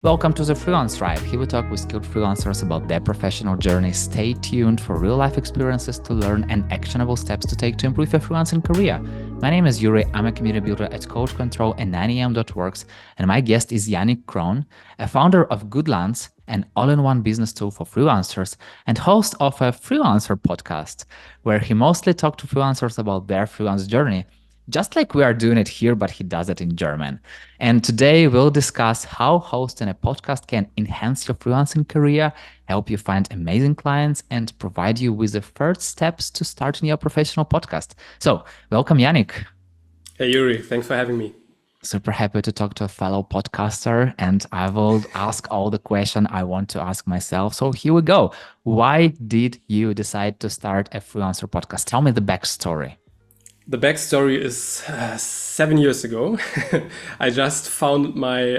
Welcome to the Freelance Tribe. Here we talk with skilled freelancers about their professional journey. Stay tuned for real life experiences to learn and actionable steps to take to improve your freelancing career. My name is Yuri. I'm a community builder at Coach Control and 9am.works. And my guest is Yannick Krohn, a founder of Goodlance, an all-in-one business tool for freelancers, and host of a Freelancer Podcast, where he mostly talks to freelancers about their freelance journey, just like we are doing it here, but he does it in German. And today we'll discuss how hosting a podcast can enhance your freelancing career, help you find amazing clients, and provide you with the first steps to starting your professional podcast. So welcome, Yannick. Hey, Yuri. Thanks for having me. Super happy to talk to a fellow podcaster, and I will ask all the questions I want to ask myself. So here we go. Why did you decide to start a freelancer podcast? Tell me the backstory. The backstory is 7 years ago. I just found my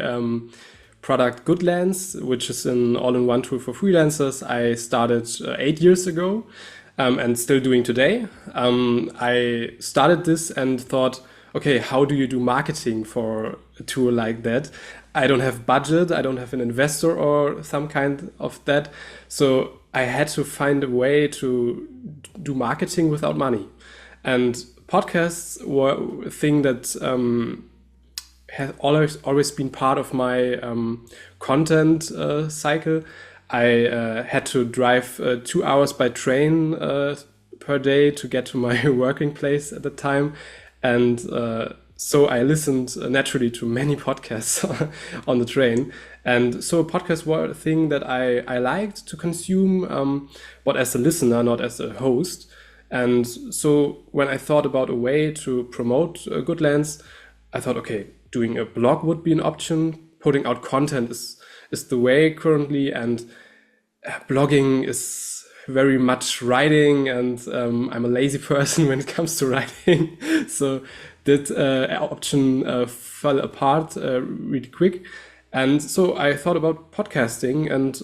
product Goodlance, which is an all-in-one tool for freelancers. I started 8 years ago and still doing today. I started this and thought, okay, how do you do marketing for a tool like that? I don't have budget. I don't have an investor or some kind of that. So I had to find a way to do marketing without money. And podcasts were a thing that has always been part of my content cycle. I had to drive 2 hours by train per day to get to my working place at the time. And so I listened naturally to many podcasts on the train. And so podcasts were a thing that I liked to consume, but as a listener, not as a host. And so when I thought about a way to promote Goodlance, I thought, okay, doing a blog would be an option. Putting out content is the way currently. And blogging is very much writing. And I'm a lazy person when it comes to writing. So that option fell apart really quick. And so I thought about podcasting, and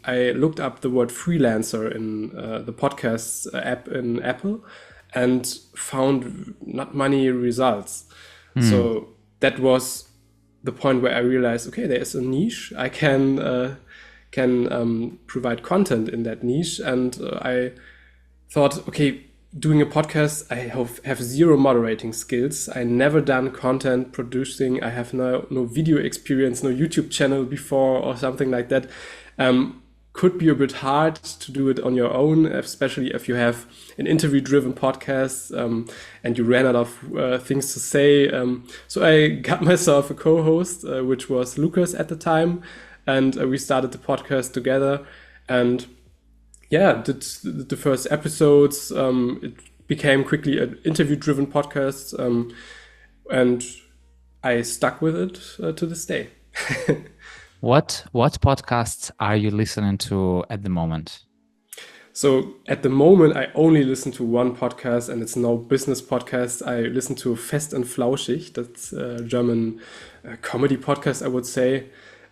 I looked up the word freelancer in the podcast app in Apple and found not many results. So that was the point where I realized, okay, there is a niche. I can provide content in that niche. And I thought, okay, doing a podcast, I have zero moderating skills. I never done content producing. I have no video experience, no YouTube channel before or something like that. Could be a bit hard to do it on your own, especially if you have an interview-driven podcast and you ran out of things to say. So I got myself a co-host, which was Lucas at the time, and we started the podcast together. And yeah, did the first episodes. It became quickly an interview-driven podcast, and I stuck with it to this day. What podcasts are you listening to at the moment? So at the moment, I only listen to one podcast, and it's no business podcast. I listen to Fest und Flauschig. That's a German comedy podcast, I would say.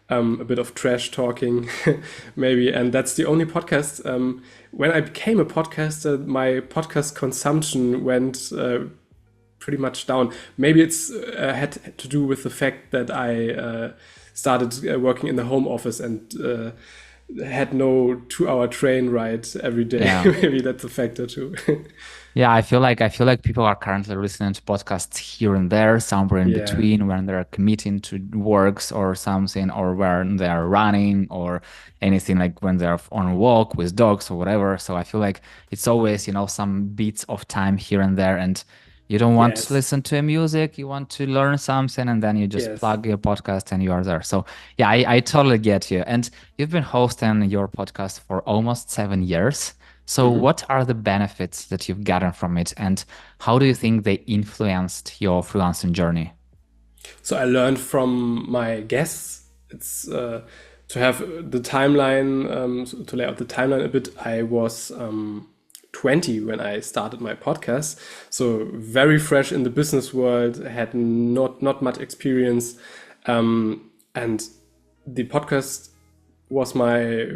A bit of trash talking, maybe. And that's the only podcast. When I became a podcaster, my podcast consumption went pretty much down. Maybe it's had to do with the fact that I started working in the home office and had no 2-hour train ride every day. Yeah. Maybe that's a factor too. Yeah, I feel like people are currently listening to podcasts here and there, somewhere in between, when they're committing to works or something, or when they're running or anything, like when they're on a walk with dogs or whatever. So I feel like it's always, some bits of time here and there, and you don't want to listen to music, you want to learn something, and then you just plug your podcast and you are there. So yeah, I totally get you. And you've been hosting your podcast for almost 7 years. So what are the benefits that you've gotten from it, and how do you think they influenced your freelancing journey? So I learned from my guests. It's to have the timeline, so to lay out the timeline a bit. I was 20 when I started my podcast, so very fresh in the business world, had not much experience, and the podcast was my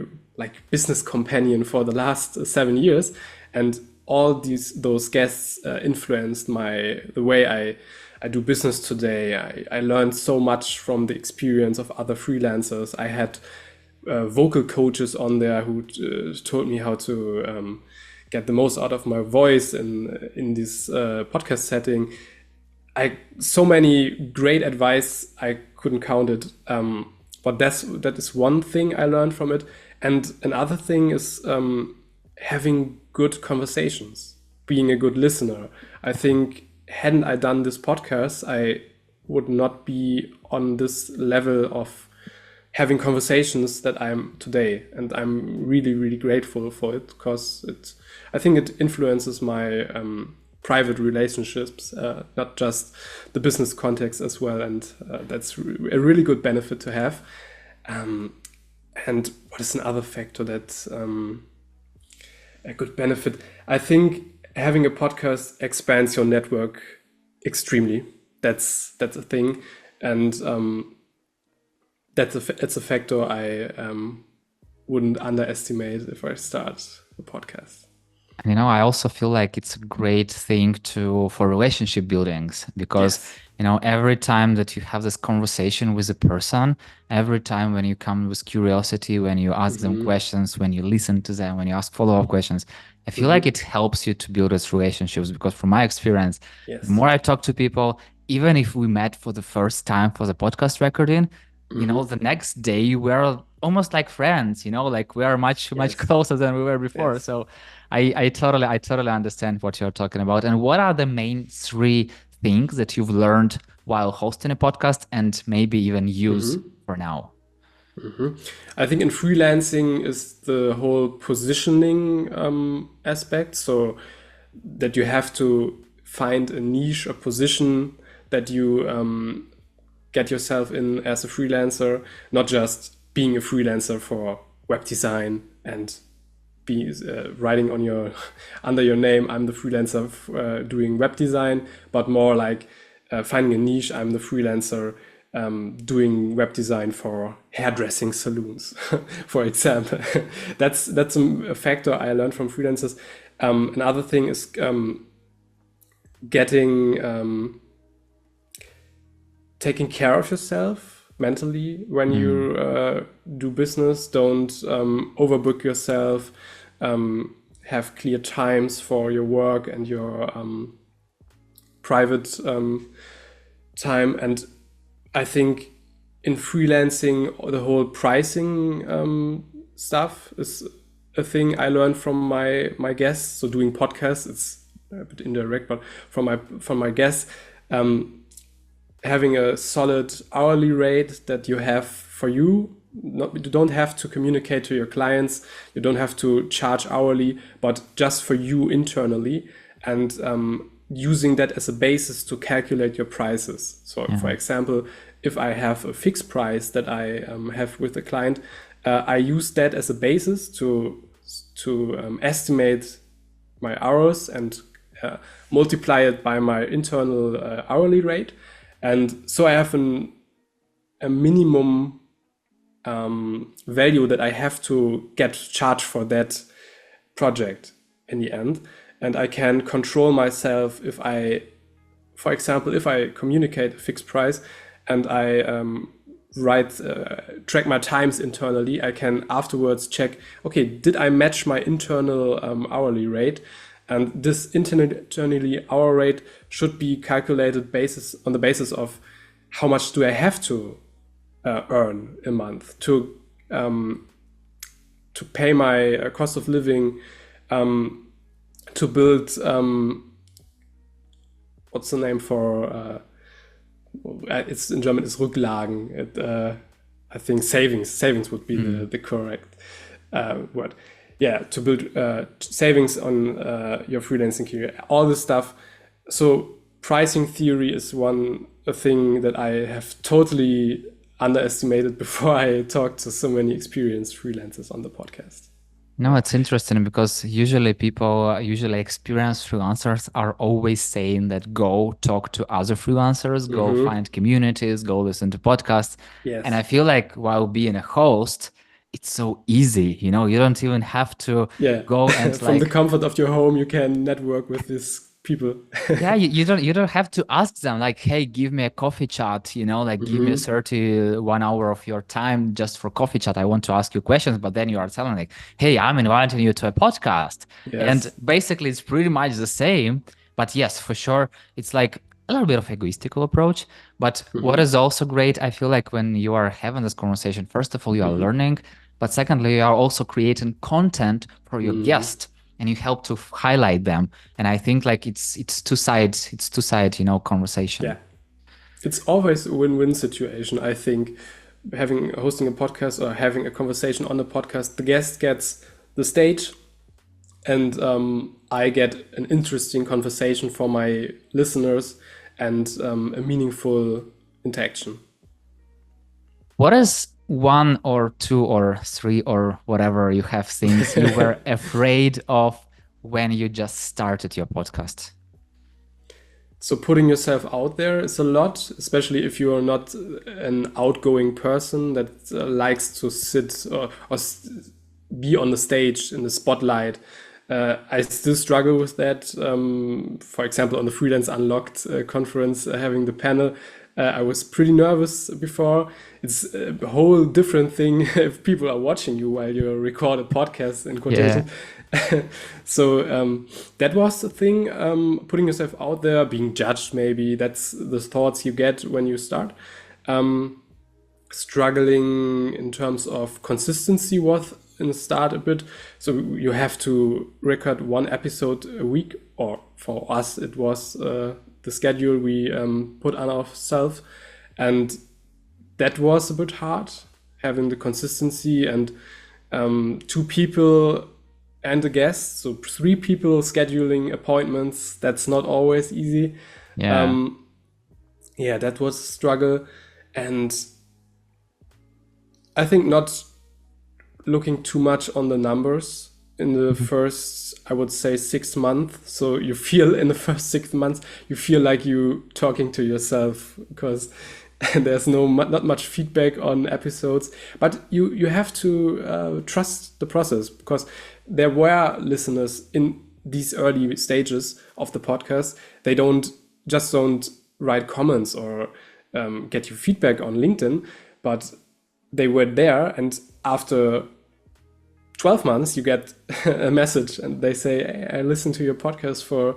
business companion for the last 7 years, and all those guests influenced the way I do business today. I learned so much from the experience of other freelancers. I had vocal coaches on there who told me how to get the most out of my voice in this podcast setting. So many great advice, I couldn't count it. But that is one thing I learned from it. And another thing is having good conversations, being a good listener. I think hadn't I done this podcast, I would not be on this level of having conversations that I'm today. And I'm really, really grateful for it, because I think it influences my private relationships, not just the business context as well. And that's a really good benefit to have. And what is another factor that's a good benefit? I think having a podcast expands your network extremely. That's a thing. And it's a factor I wouldn't underestimate if I start a podcast. I also feel like it's a great thing for relationship buildings, because, every time that you have this conversation with a person, every time when you come with curiosity, when you ask them questions, when you listen to them, when you ask follow-up questions, I feel like it helps you to build those relationships. Because from my experience, the more I talk to people, even if we met for the first time for the podcast recording, the next day we're almost like friends, like we are much closer than we were before. Yes. So I totally understand what you're talking about. And what are the main 3 things that you've learned while hosting a podcast and maybe even use for now? I think in freelancing is the whole positioning aspect. So that you have to find a niche, a position that you get yourself in as a freelancer, not just being a freelancer for web design and be writing on under your name, I'm the freelancer doing web design, but more like finding a niche. I'm the freelancer doing web design for hairdressing salons, for example. That's a factor I learned from freelancers. Another thing is taking care of yourself mentally when you do business. Don't overbook yourself. Have clear times for your work and your private time. And I think in freelancing, the whole pricing stuff is a thing I learned from my guests. So doing podcasts, it's a bit indirect, but from my guests, having a solid hourly rate that you have for you. You don't have to communicate to your clients. You don't have to charge hourly, but just for you internally, and using that as a basis to calculate your prices. So, for example, if I have a fixed price that I have with a client, I use that as a basis to estimate my hours and multiply it by my internal hourly rate. And so I have a minimum value that I have to get charged for that project in the end. And I can control myself if for example, if I communicate a fixed price and I track my times internally, I can afterwards check, okay, did I match my internal hourly rate? And this internally hour rate should be calculated on the basis of how much do I have to earn a month to pay my cost of living, to build what's the name for it's in German, it's Rücklagen. I think savings would be the correct word. Yeah, to build savings on your freelancing career, all this stuff. So pricing theory is a thing that I have totally underestimated before I talked to so many experienced freelancers on the podcast. No, it's interesting because usually experienced freelancers are always saying that go talk to other freelancers, go find communities, go listen to podcasts. Yes. And I feel like while being a host, it's so easy, you don't even have to go and from the comfort of your home, you can network with these people. Yeah, you don't have to ask them like, hey, give me a coffee chat, like give me a Hmm. 31 hour of your time just for coffee chat. I want to ask you questions, but then you are telling like, hey, I'm inviting you to a podcast. And Yes. basically it's pretty much the same. But yes, for sure, it's like a little bit of egoistical approach. But what Hmm. is also great, I feel like when you are having this conversation, first of all, you are Hmm. learning, but secondly, you are also creating content for your Hmm. guest and you help to highlight them. And I think like it's two side, conversation. Yeah. It's always a win-win situation, I think. Hosting a podcast or having a conversation on a podcast, the guest gets the stage, and I get an interesting conversation for my listeners and a meaningful interaction. What is one or two or three or whatever you have things you were afraid of when you just started your podcast? So putting yourself out there is a lot, especially if you are not an outgoing person that likes to sit be on the stage in the spotlight. I still struggle with that. For example, on the Freelance Unlocked conference, having the panel, I was pretty nervous before. It's a whole different thing if people are watching you while you record a podcast in Yeah. quotation. So that was the thing, putting yourself out there, being judged, maybe that's the thoughts you get when you start. Struggling in terms of consistency was in the start a bit. So you have to record one episode a week, or for us, it was the schedule we put on ourselves. And that was a bit hard, having the consistency and two people and a guest, so three people scheduling appointments. That's not always easy. Yeah. Yeah, that was a struggle. And I think not looking too much on the numbers in the first, I would say, 6 months. So you feel in the first 6 months, you feel like you talking to yourself because there's not much feedback on episodes. But you have to trust the process, because there were listeners in these early stages of the podcast. They don't write comments or get you feedback on LinkedIn, but they were there, and after 12 months you get a message and they say, hey, I listened to your podcast for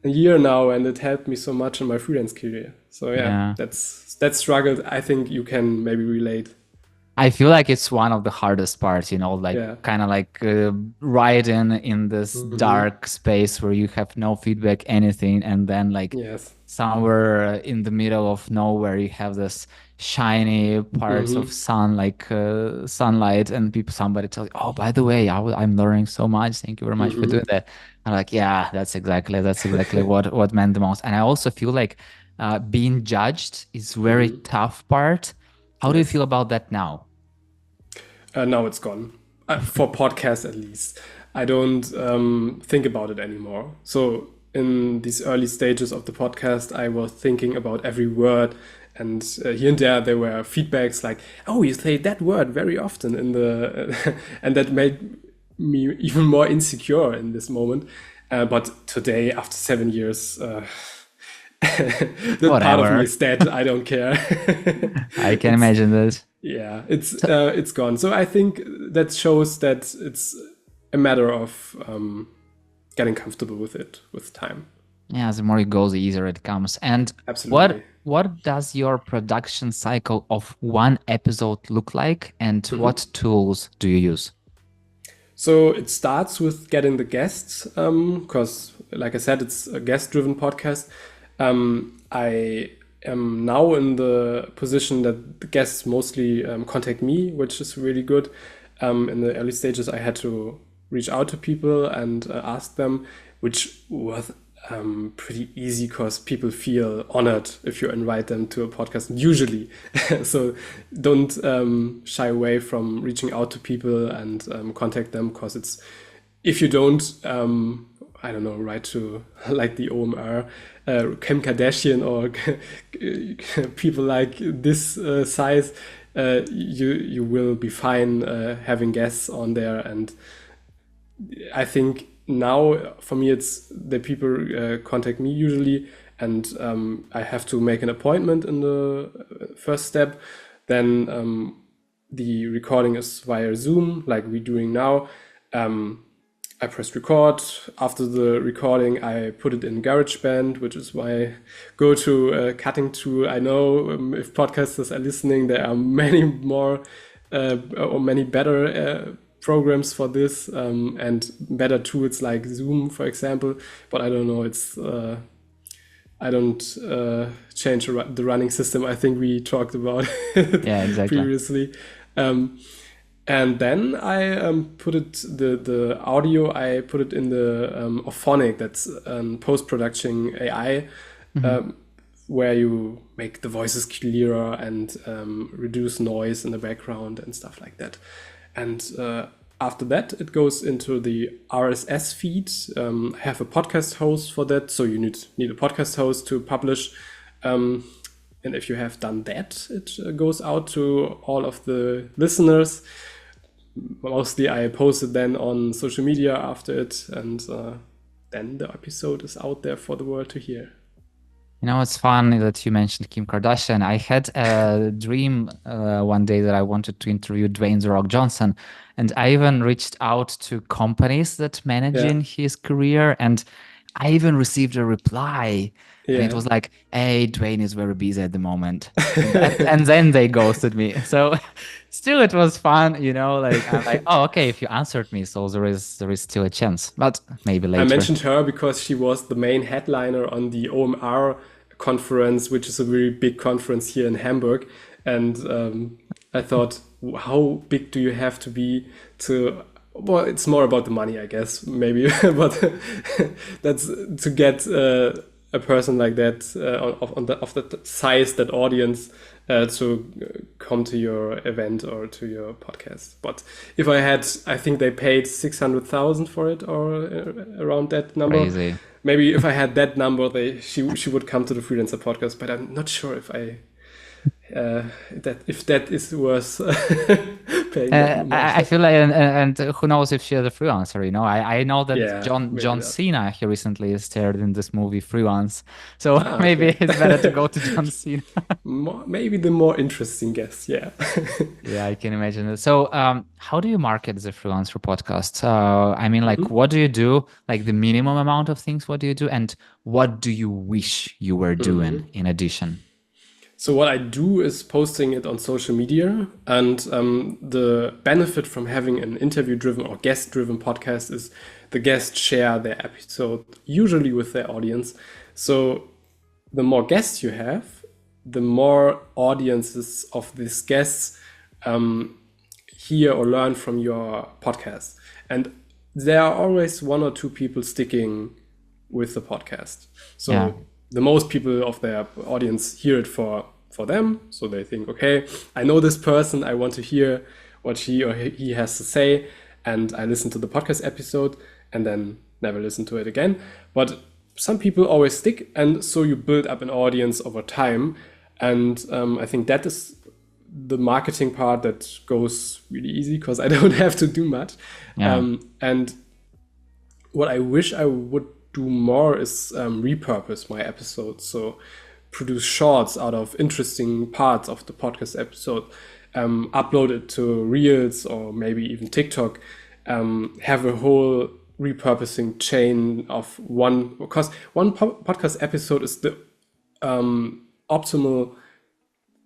a year now and it helped me so much in my freelance career. So yeah, Yeah. that struggle, I think you can maybe relate. I feel like it's one of the hardest parts, like Yeah. kind of like right in this Hmm. dark space where you have no feedback, anything, and then like Yes. somewhere in the middle of nowhere you have this shiny parts of Hmm. sun, like sunlight, and somebody tells you, oh, by the way, I'm learning so much. Thank you very much for doing Hmm. that. I'm like, yeah, that's exactly what meant the most. And I also feel like being judged is very Hmm. tough part. How do you Yes. feel about that now? Now it's gone. For podcasts, at least. I don't think about it anymore. So in these early stages of the podcast, I was thinking about every word, and here and there were feedbacks like, "Oh, you say that word very often in the," and that made me even more insecure in this moment. But today, after 7 years, that part of me Whatever. is dead. I don't care. I can It's imagine this. yeah, So, it's gone. So I think that shows that it's a matter of getting comfortable with it with time. yeah, the more it goes, the easier it comes. And what Absolutely. what does your production cycle of one episode look like, and what tools do you use? So it starts with getting the guests, because, like I said, it's a guest-driven podcast. I am now in the position that the guests mostly contact me, which is really good. In the early stages, I had to reach out to people and ask them, which was pretty easy because people feel honored if you invite them to a podcast, usually. So don't shy away from reaching out to people and contact them, because it's, if you don't, I don't know, write to like the OMR, Kim Kardashian, or people like this size, you will be fine having guests on there. And I think now for me, it's the people contact me usually, and I have to make an appointment in the first step. Then the recording is via Zoom, like we're doing now. I press record. After the recording, I put it in GarageBand, which is my go-to cutting tool. I know if podcasters are listening, there are many more or many better programs for this and better tools like Zoom, for example. But I don't know. I don't change the running system. I think we talked about it exactly. previously. And then I put it, the audio, I put it in the Auphonic, that's post-production AI, where you make the voices clearer and reduce noise in the background and stuff like that. And after that, it goes into the RSS feed. I have a podcast host for that, so you need a podcast host to publish. And if you have done that, it goes out to all of the listeners. Mostly I post it then on social media after it, and then the episode is out there for the world to hear. You know, it's funny that you mentioned Kim Kardashian. I had a dream one day that I wanted to interview Dwayne The Rock Johnson, and I even reached out to companies that managing his career, and I even received a reply. And it was like, hey, Dwayne is very busy at the moment. And then they ghosted me. So still it was fun, you know, like I'm like, oh, okay, if you answered me, so there is still a chance, but maybe later. I mentioned her because she was the main headliner on the OMR conference, which is a very big conference here in Hamburg. And I thought, how big do you have to be to... Well, it's more about the money, I guess, maybe, but that's to get a person like that of that size, that audience, to come to your event or to your podcast. But if I think they paid 600,000 for it or around that number. Crazy. Maybe if I had that number, she would come to the Freelancer Podcast. But I'm not sure if that is worth paying. I feel like, and who knows if she's a freelancer, you know? I know that John that. Cena, he recently starred in this movie Freelance, so maybe it's better to go to John Cena. Maybe the more interesting guest, yeah. Yeah, I can imagine it. So how do you market the Freelancer Podcast? I mean, like, what do you do? Like the minimum amount of things, what do you do? And what do you wish you were doing in addition? So what I do is posting it on social media, and the benefit from having an interview-driven or guest-driven podcast is the guests share their episode, usually with their audience. So the more guests you have, the more audiences of these guests hear or learn from your podcast. And there are always one or two people sticking with the podcast. So the most people of their audience hear it for them. So they think, okay, I know this person, I want to hear what she or he has to say. And I listen to the podcast episode and then never listen to it again. But some people always stick. And so you build up an audience over time. And I think that is the marketing part that goes really easy because I don't have to do much. And what I wish I would do more is repurpose my episodes. So produce shorts out of interesting parts of the podcast episode, upload it to Reels or maybe even TikTok, have a whole repurposing chain of one, because one podcast episode is the optimal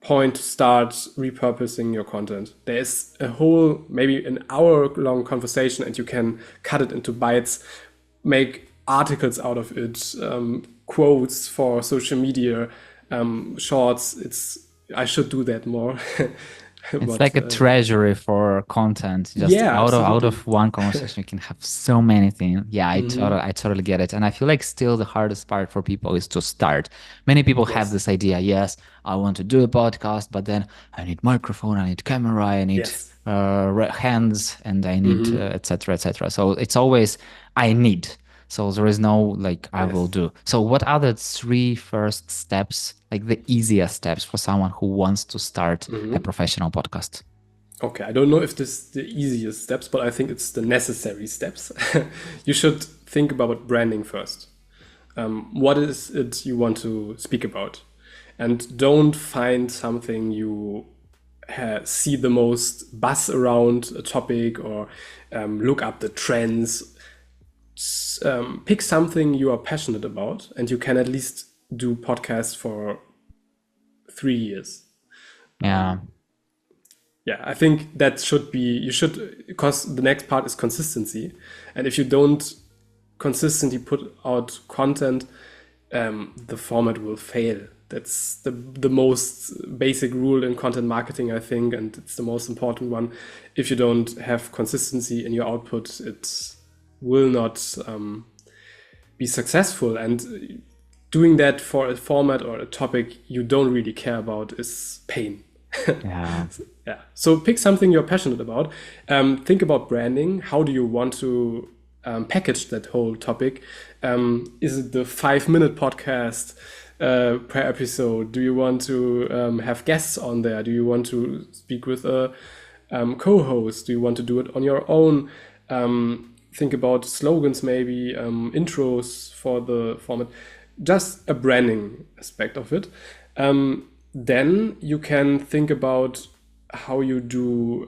point to start repurposing your content. There's a whole, maybe an hour-long conversation and you can cut it into bites, make articles out of it, quotes for social media, shorts. I should do that more. It's like a treasury for content. Just out of one conversation, you can have so many things. Yeah, I totally get it. And I feel like still the hardest part for people is to start. Many people have this idea, yes, I want to do a podcast, but then I need microphone, I need camera, I need hands, and I need etc. etc. So it's always I need. So there is no like I will do. So what are the three first steps, like the easiest steps for someone who wants to start a professional podcast? Okay, I don't know if this is the easiest steps, but I think it's the necessary steps. You should think about branding first. What is it you want to speak about? And don't find something you see the most buzz around a topic, or look up the trends. Pick something you are passionate about, and you can at least do podcasts for 3 years. Yeah. Yeah, I think that should be, you should, because the next part is consistency. And if you don't consistently put out content, the format will fail. That's the most basic rule in content marketing, I think, and it's the most important one. If you don't have consistency in your output, it will not be successful. And doing that for a format or a topic you don't really care about is pain. Yeah. Yeah. So pick something you're passionate about. Think about branding. How do you want to package that whole topic? Is it the 5-minute podcast per episode? Do you want to have guests on there? Do you want to speak with a co-host? Do you want to do it on your own? Think about slogans, maybe intros for the format. Just a branding aspect of it. Then you can think about how you do,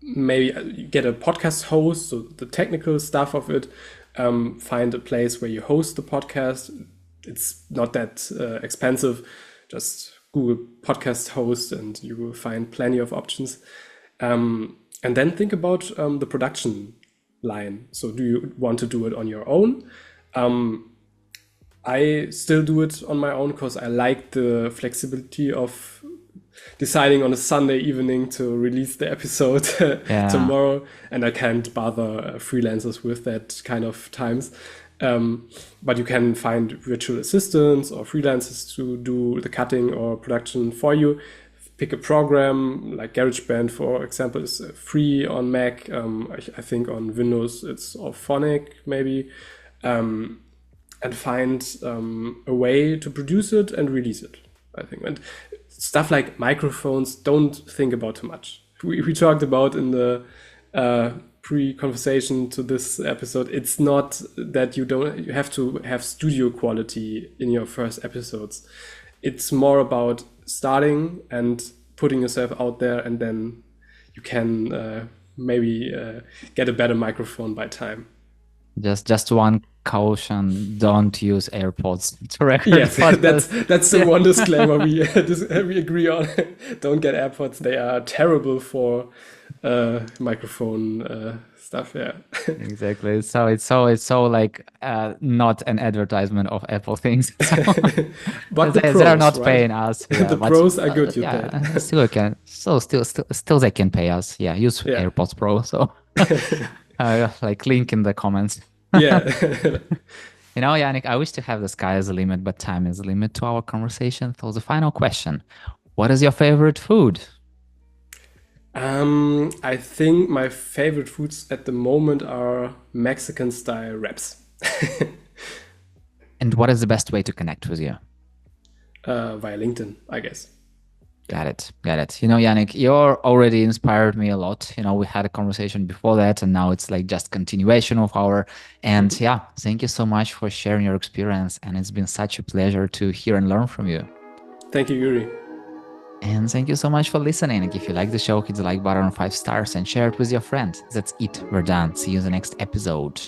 maybe you get a podcast host, so the technical stuff of it. Find a place where you host the podcast. It's not that expensive. Just Google podcast host and you will find plenty of options. And then think about the production line. So do you want to do it on your own? I still do it on my own because I like the flexibility of deciding on a Sunday evening to release the episode tomorrow, and I can't bother freelancers with that kind of times. But you can find virtual assistants or freelancers to do the cutting or production for you. Pick a program like GarageBand, for example, is free on Mac. I think on Windows it's Auphonic maybe. And find a way to produce it and release it, I think. And stuff like microphones, don't think about too much. We talked about in the pre-conversation to this episode, it's not that you have to have studio quality in your first episodes. It's more about starting and putting yourself out there, and then you can maybe get a better microphone by time. Just one caution: don't use AirPods to record. Yes, that's the one disclaimer we agree on. Don't get AirPods; they are terrible for microphone stuff. Yeah, exactly. So it's so like not an advertisement of Apple things. But they're not paying us. Yeah, the pros are good. You paid. Still they can pay us. Yeah, use AirPods Pro. So. Like link in the comments. Yeah. Yannick, I wish to have the sky as a limit, but time is a limit to our conversation. So the final question: what is your favorite food? I think my favorite foods at the moment are Mexican style wraps. And what is the best way to connect with you? Via LinkedIn, I guess. Got it. Yannick, you're already inspired me a lot. We had a conversation before that, and now it's like just continuation of our. And thank you so much for sharing your experience. And it's been such a pleasure to hear and learn from you. Thank you, Yuri. And thank you so much for listening. If you like the show, hit the like button on 5 stars and share it with your friends. That's it. We're done. See you in the next episode.